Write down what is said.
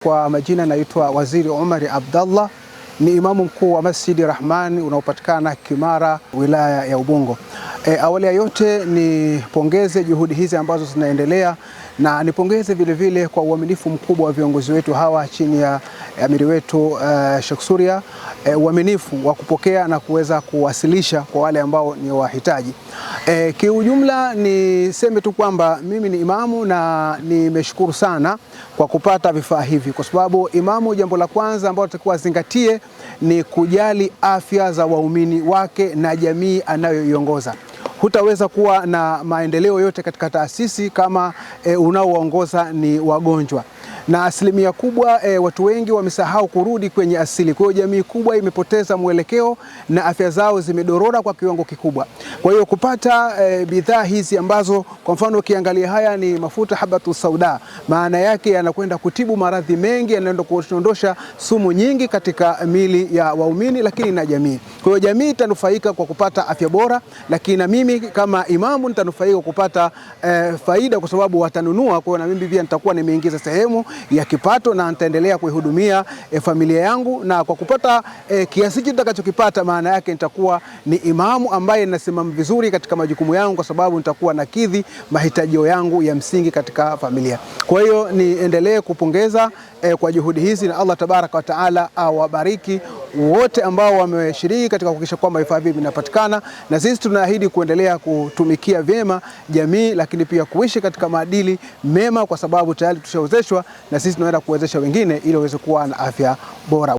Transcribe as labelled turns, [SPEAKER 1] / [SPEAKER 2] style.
[SPEAKER 1] Kwa majina naitwa Waziri Omari Abdallah, ni imamu mkuu wa Masjidi Rahman unaopatikana Kimara, wilaya ya Ubungo. Awali ya yote nipongeze juhudi hizi ambazo zinaendelea na nipongeze vile vile kwa uaminifu mkubwa wa viongozi wetu hawa chini ya amiri wetu Sheikh Suria, uaminifu wa kupokea na kuweza kuwasilisha kwa wale ambao ni wahitaji. Kiujumla niseme tu kwamba mimi ni imamu na nimeshukuru sana kwa kupata vifaa hivi, kwa sababu imamu, jambo la kwanza ambalo atakuwa zingatie ni kujali afya za waumini wake na jamii anayoiongoza. Hutaweza kuwa na maendeleo yote katika taasisi kama unaoongoza ni wagonjwa, na asilimia kubwa watu wengi wamesahau kurudi kwenye asili. Kwa hiyo jamii kubwa imepoteza mwelekeo na afya zao zimedorora kwa kiwango kikubwa. Kwa hiyo kupata bidhaa hizi ambazo kwa mfano ukiangalia haya ni mafuta habatu sauda, maana yake yanakwenda kutibu maradhi mengi, yanaenda kuondosha sumu nyingi katika mili ya waumini lakini na jamii. Kwa hiyo jamii itanufaika kwa kupata afya bora, lakini na mimi kama imamu nitanufaika kupata faida kwa sababu watanunua. Kwa hiyo na mimi pia nitakuwa nimeingiza sehemu ya kipato na nitaendelea kuihudumia familia yangu, na kwa kupata kiasi nitakachokipata, maana yake nitakuwa ni imamu ambaye nasimama vizuri katika majukumu yangu, kwa sababu nitakuwa nakidhi mahitaji yangu ya msingi katika familia. Kwa hiyo niendelee kupongeza kwa juhudi hizi, na Allah tabaraka wa taala awabariki wote ambao wameshiriki katika kuhakikisha kwamba vifaa hivi vinapatikana, na sisi tunaahidi kuendelea kutumikia vyema jamii, lakini pia kuishi katika maadili mema, kwa sababu tayari tushawezeshwa na sisi tunaenda kuwezesha wengine ili waweze kuwa na afya bora.